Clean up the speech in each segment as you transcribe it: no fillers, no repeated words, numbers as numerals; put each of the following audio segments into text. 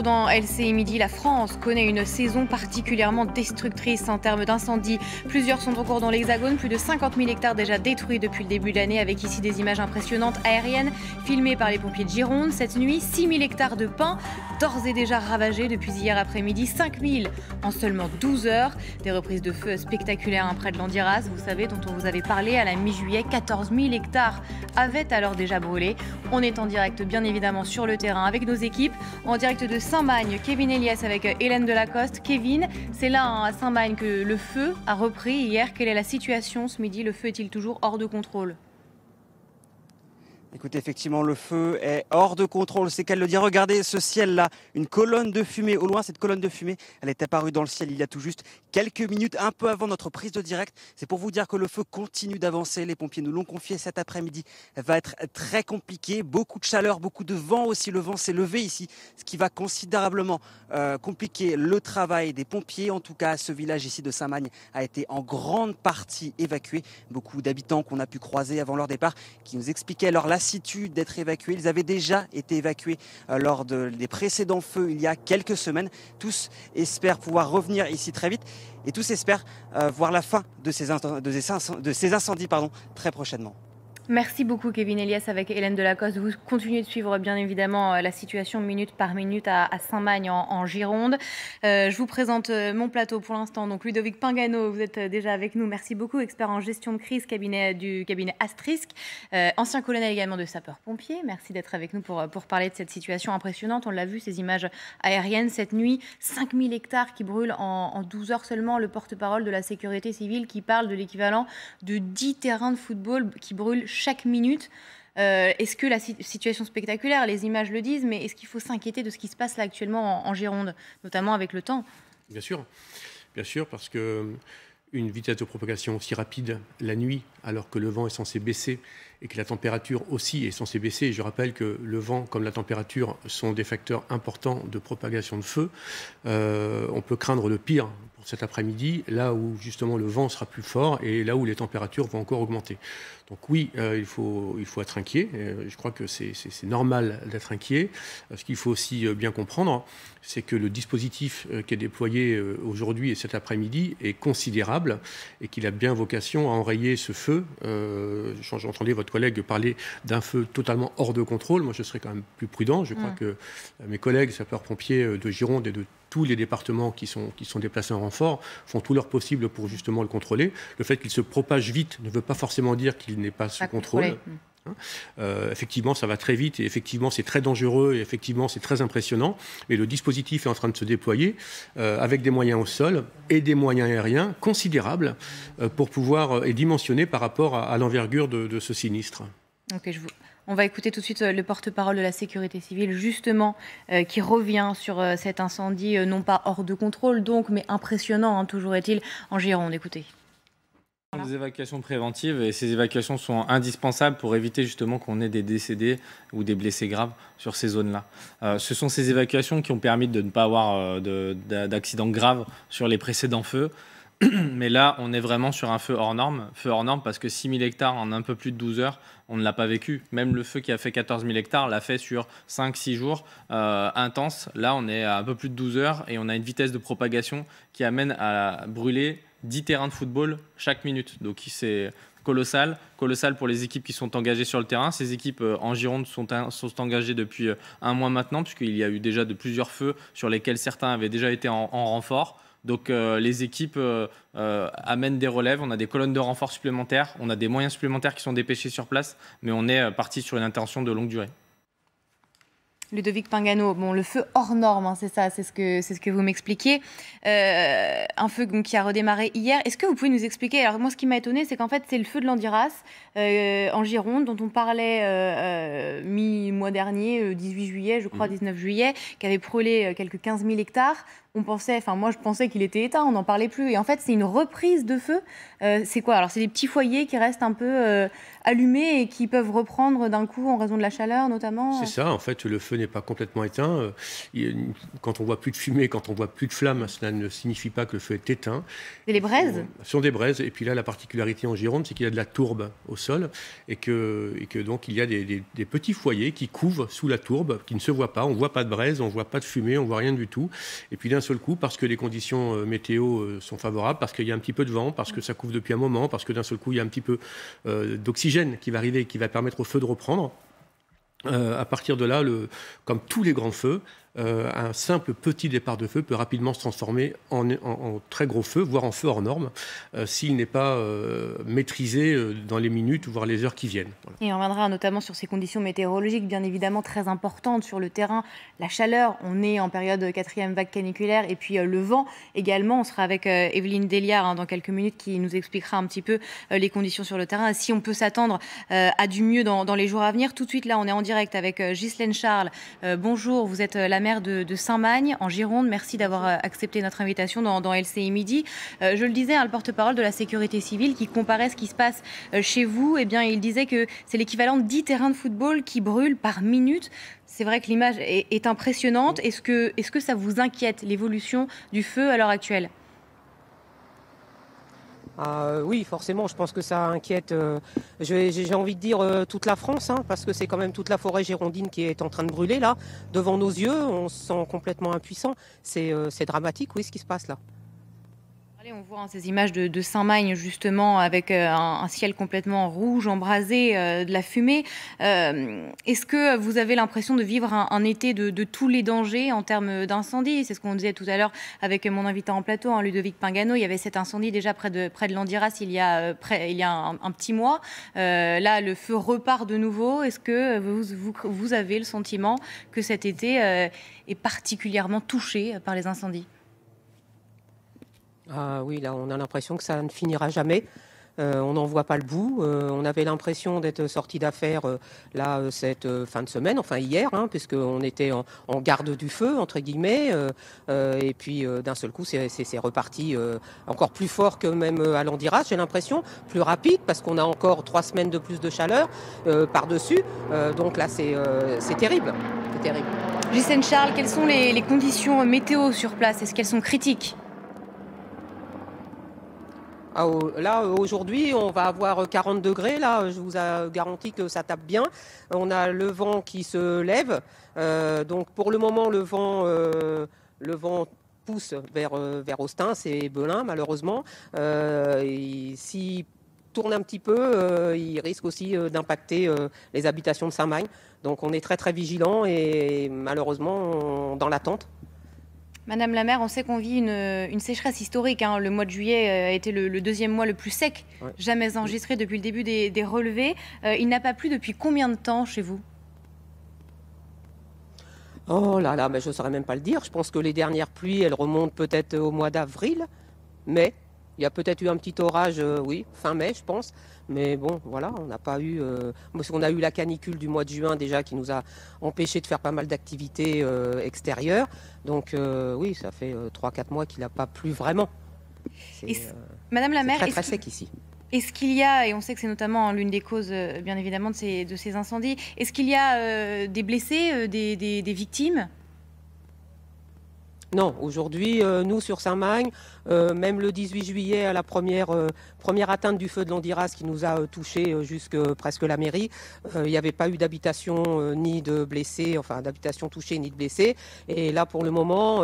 Dans LCI Midi, la France connaît une saison particulièrement destructrice en termes d'incendies. Plusieurs sont en cours dans l'Hexagone, plus de 50 000 hectares déjà détruits depuis le début de l'année, avec ici des images impressionnantes aériennes filmées par les pompiers de Gironde. Cette nuit, 6 000 hectares de pins d'ores et déjà ravagés depuis hier après-midi, 5 000 en seulement 12 heures. Des reprises de feu spectaculaires près de Landiras, vous savez, dont on vous avait parlé à la mi-juillet. 14 000 hectares avaient alors déjà brûlé. On est en direct, bien évidemment, sur le terrain avec nos équipes, en direct de Saint-Magne, Kevin Elias avec Hélène Delacoste. Kevin, c'est là à Saint-Magne que le feu a repris hier. Quelle est la situation ce midi? Le feu est-il toujours hors de contrôle? Écoutez, effectivement, le feu est hors de contrôle, c'est qu'elle le dit. Regardez ce ciel-là, une colonne de fumée. Au loin, cette colonne de fumée, elle est apparue dans le ciel il y a tout juste quelques minutes, un peu avant notre prise de direct. C'est pour vous dire que le feu continue d'avancer. Les pompiers nous l'ont confié cet après-midi. Elle va être très compliquée. Beaucoup de chaleur, beaucoup de vent aussi. Le vent s'est levé ici, ce qui va considérablement compliquer le travail des pompiers. En tout cas, ce village ici de Saint-Magne a été en grande partie évacué. Beaucoup d'habitants qu'on a pu croiser avant leur départ qui nous expliquaient leur lassitude d'être évacués. Ils avaient déjà été évacués lors des précédents feux il y a quelques semaines. Tous espèrent pouvoir revenir ici très vite et tous espèrent voir la fin de ces incendies très prochainement. Merci beaucoup Kevin Elias avec Hélène Delacoste. Vous continuez de suivre bien évidemment la situation minute par minute à Saint-Magne en Gironde. Je vous présente mon plateau pour l'instant. Donc Ludovic Pingano, vous êtes déjà avec nous. Merci beaucoup, expert en gestion de crise du cabinet Asterisk, ancien colonel également de sapeurs-pompiers. Merci d'être avec nous pour parler de cette situation impressionnante. On l'a vu, ces images aériennes cette nuit, 5 000 hectares qui brûlent en 12 heures seulement. Le porte-parole de la sécurité civile qui parle de l'équivalent de 10 terrains de football qui brûlent chaque minute. Est-ce que la situation spectaculaire, les images le disent, mais est-ce qu'il faut s'inquiéter de ce qui se passe là actuellement en Gironde, notamment avec le temps? Bien sûr, parce que une vitesse de propagation aussi rapide la nuit, alors que le vent est censé baisser et que la température aussi est censée baisser. Je rappelle que le vent comme la température sont des facteurs importants de propagation de feu. On peut craindre le pire pour cet après-midi, là où justement le vent sera plus fort et là où les températures vont encore augmenter. Donc oui, il faut être inquiet. Je crois que c'est normal d'être inquiet. Ce qu'il faut aussi bien comprendre, c'est que le dispositif qui est déployé aujourd'hui et cet après-midi est considérable et qu'il a bien vocation à enrayer ce feu. J'entendais votre collègue parler d'un feu totalement hors de contrôle. Moi, je serais quand même plus prudent. Je crois que mes collègues sapeurs-pompiers de Gironde et de tous les départements qui sont déplacés en renfort font tout leur possible pour justement le contrôler. Le fait qu'il se propage vite ne veut pas forcément dire qu'il n'est pas sous contrôle. Effectivement, ça va très vite et effectivement, c'est très dangereux et effectivement, c'est très impressionnant. Mais le dispositif est en train de se déployer avec des moyens au sol et des moyens aériens considérables pour pouvoir et dimensionnés par rapport à l'envergure de ce sinistre. On va écouter tout de suite le porte-parole de la sécurité civile, justement, qui revient sur cet incendie, non pas hors de contrôle, donc, mais impressionnant, toujours est-il, en Gironde. Écoutez. Des évacuations préventives et ces évacuations sont indispensables pour éviter justement qu'on ait des décédés ou des blessés graves sur ces zones-là. Ce sont ces évacuations qui ont permis de ne pas avoir d'accidents graves sur les précédents feux. Mais là, on est vraiment sur un feu hors norme parce que 6 000 hectares en un peu plus de 12 heures, on ne l'a pas vécu. Même le feu qui a fait 14 000 hectares l'a fait sur 5-6 jours intenses. Là, on est à un peu plus de 12 heures et on a une vitesse de propagation qui amène à brûler 10 terrains de football chaque minute. Donc c'est colossal pour les équipes qui sont engagées sur le terrain. Ces équipes en Gironde sont engagées depuis un mois maintenant, puisqu'il y a eu déjà de plusieurs feux sur lesquels certains avaient déjà été en renfort. Donc les équipes amènent des relèves, on a des colonnes de renfort supplémentaires, on a des moyens supplémentaires qui sont dépêchés sur place, mais on est parti sur une intervention de longue durée. Ludovic Pingano, le feu hors norme, c'est ça, c'est ce que vous m'expliquiez. Un feu qui a redémarré hier. Est-ce que vous pouvez nous expliquer? Alors moi, ce qui m'a étonné, c'est qu'en fait, c'est le feu de Landiras en Gironde, dont on parlait mi-mois dernier, le 18 juillet, je crois, 19 juillet, qui avait brûlé quelques 15 000 hectares. Moi je pensais qu'il était éteint, on n'en parlait plus. Et en fait, c'est une reprise de feu. C'est quoi? Alors, c'est des petits foyers qui restent un peu allumés et qui peuvent reprendre d'un coup en raison de la chaleur, notamment? C'est ça, en fait, le feu n'est pas complètement éteint. Quand on voit plus de fumée, quand on voit plus de flammes, cela ne signifie pas que le feu est éteint. C'est les braises? Ce sont des braises. Et puis là, la particularité en Gironde, c'est qu'il y a de la tourbe au sol et que donc il y a des petits foyers qui couvent sous la tourbe, qui ne se voient pas. On ne voit pas de braise, on ne voit pas de fumée, on ne voit rien du tout. Et puis d'un seul coup, parce que les conditions météo sont favorables, parce qu'il y a un petit peu de vent, parce que ça couvre depuis un moment, parce que d'un seul coup, il y a un petit peu d'oxygène qui va arriver et qui va permettre au feu de reprendre. À partir de là, comme tous les grands feux, un simple petit départ de feu peut rapidement se transformer en très gros feu, voire en feu hors norme, s'il n'est pas maîtrisé dans les minutes, voire les heures qui viennent. Voilà. Et on reviendra notamment sur ces conditions météorologiques, bien évidemment très importantes sur le terrain. La chaleur, on est en période 4e vague caniculaire, et puis le vent également. On sera avec Evelyne Déliard dans quelques minutes qui nous expliquera un petit peu les conditions sur le terrain. Et si on peut s'attendre à du mieux dans les jours à venir. Tout de suite, là, on est en direct avec Ghislaine Charles. Bonjour, vous êtes la maire de Saint-Magne, en Gironde. Merci d'avoir accepté notre invitation dans LCI Midi. Je le disais, le porte-parole de la sécurité civile qui comparait ce qui se passe chez vous, eh bien, il disait que c'est l'équivalent de 10 terrains de football qui brûlent par minute. C'est vrai que l'image est impressionnante. Est-ce que ça vous inquiète, l'évolution du feu à l'heure actuelle ? Oui, forcément, je pense que ça inquiète, j'ai envie de dire toute la France, parce que c'est quand même toute la forêt girondine qui est en train de brûler là, devant nos yeux. On se sent complètement impuissant. C'est dramatique, oui, ce qui se passe là. On voit ces images de Saint-Magne, justement, avec un ciel complètement rouge, embrasé, de la fumée. Est-ce que vous avez l'impression de vivre un été de tous les dangers en termes d'incendie? C'est ce qu'on disait tout à l'heure avec mon invité en plateau, Ludovic Pingano. Il y avait cet incendie déjà près de Landiras il y a un petit mois. Là, le feu repart de nouveau. Est-ce que vous avez le sentiment que cet été est particulièrement touché par les incendies? Oui, là, on a l'impression que ça ne finira jamais. On n'en voit pas le bout. On avait l'impression d'être sorti d'affaires cette fin de semaine, enfin hier, puisqu'on était en garde du feu, entre guillemets. Et puis, d'un seul coup, c'est reparti encore plus fort que même à Landiras, j'ai l'impression. Plus rapide, parce qu'on a encore 3 semaines de plus de chaleur par-dessus. Donc là, c'est terrible. C'est terrible. Ghislaine Charles, quelles sont les conditions météo sur place? Est-ce qu'elles sont critiques? Là, aujourd'hui, on va avoir 40 degrés. Là, je vous ai garanti que ça tape bien. On a le vent qui se lève. Donc, pour le moment, le vent pousse vers Austin, c'est Belin, malheureusement. S'il tourne un petit peu, il risque aussi d'impacter les habitations de Saint-Magne. Donc, on est très, très vigilants et malheureusement, dans l'attente. Madame la maire, on sait qu'on vit une sécheresse historique. Le mois de juillet a été le 2e mois le plus sec jamais enregistré depuis le début des relevés. Il n'a pas plu depuis combien de temps chez vous? Oh là là, mais je ne saurais même pas le dire. Je pense que les dernières pluies, elles remontent peut-être au mois d'avril, mai. Il y a peut-être eu un petit orage, fin mai, je pense. Mais bon, voilà, on n'a pas eu... parce qu'on a eu la canicule du mois de juin déjà qui nous a empêché de faire pas mal d'activités extérieures. Donc oui, ça fait 3-4 mois qu'il n'a pas plu vraiment. Madame la maire, très sec ici. Est-ce qu'il y a, et on sait que c'est notamment l'une des causes, bien évidemment, de ces incendies, est-ce qu'il y a des blessés, des victimes? Non, aujourd'hui, nous sur Saint-Magne, même le 18 juillet à la première atteinte du feu de Landiras qui nous a touché jusque presque la mairie, il n'y avait pas eu d'habitation ni de blessés, enfin d'habitation touchée ni de blessés. Et là pour le moment,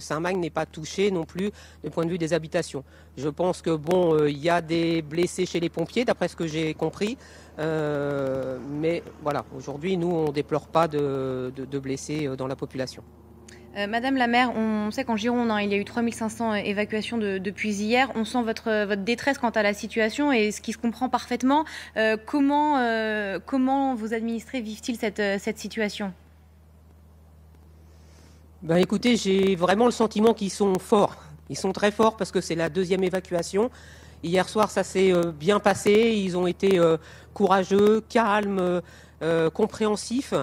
Saint-Magne n'est pas touché non plus du point de vue des habitations. Je pense que bon, il y a des blessés chez les pompiers, d'après ce que j'ai compris. Mais voilà, aujourd'hui, nous, on ne déplore pas de blessés dans la population. Madame la maire, on sait qu'en Gironde, il y a eu 3500 évacuations depuis hier. On sent votre détresse quant à la situation et ce qui se comprend parfaitement. Comment vos administrés vivent-ils cette situation? Écoutez, j'ai vraiment le sentiment qu'ils sont forts. Ils sont très forts parce que c'est la 2e évacuation. Hier soir, ça s'est bien passé. Ils ont été courageux, calmes, compréhensifs.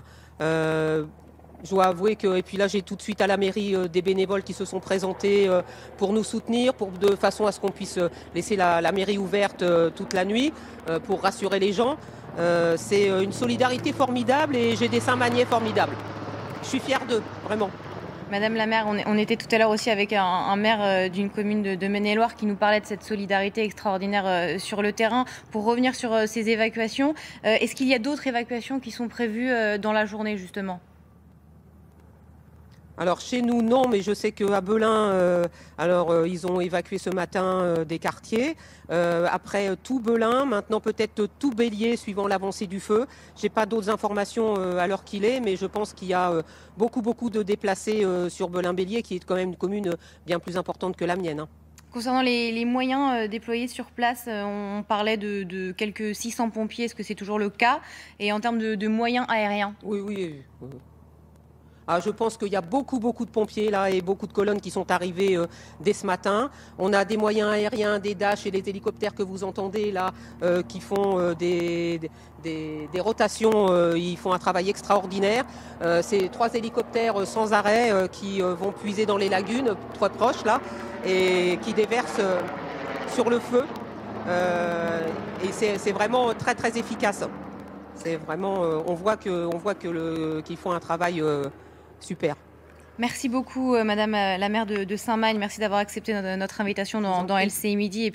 Je dois avouer que, et puis là j'ai tout de suite à la mairie des bénévoles qui se sont présentés pour nous soutenir, de façon à ce qu'on puisse laisser la mairie ouverte toute la nuit pour rassurer les gens. C'est une solidarité formidable et j'ai des Saint-Magnais formidables. je suis fière d'eux, vraiment. Madame la maire, on était tout à l'heure aussi avec un maire d'une commune de Maine-et-Loire qui nous parlait de cette solidarité extraordinaire sur le terrain. Pour revenir sur ces évacuations, est-ce qu'il y a d'autres évacuations qui sont prévues dans la journée justement ? Alors chez nous non, mais je sais qu'à Belin, ils ont évacué ce matin des quartiers. Après tout Belin, maintenant peut-être tout Bélier suivant l'avancée du feu. J'ai pas d'autres informations à l'heure qu'il est, mais je pense qu'il y a beaucoup de déplacés sur Belin-Bélier, qui est quand même une commune bien plus importante que la mienne. Hein. Concernant les moyens déployés sur place, on parlait de quelques 600 pompiers. Est-ce que c'est toujours le cas? Et en termes de moyens aériens? Oui. Ah, je pense qu'il y a beaucoup de pompiers là et beaucoup de colonnes qui sont arrivées dès ce matin. On a des moyens aériens, des Dash et les hélicoptères que vous entendez là qui font des rotations. Ils font un travail extraordinaire. C'est 3 hélicoptères sans arrêt qui vont puiser dans les lagunes, très proches là, et qui déversent sur le feu. Et c'est vraiment très efficace. C'est vraiment, on voit qu'ils font un travail super. Merci beaucoup, Madame la maire de Saint-Magne. Merci d'avoir accepté notre invitation dans LCI Midi. Et puis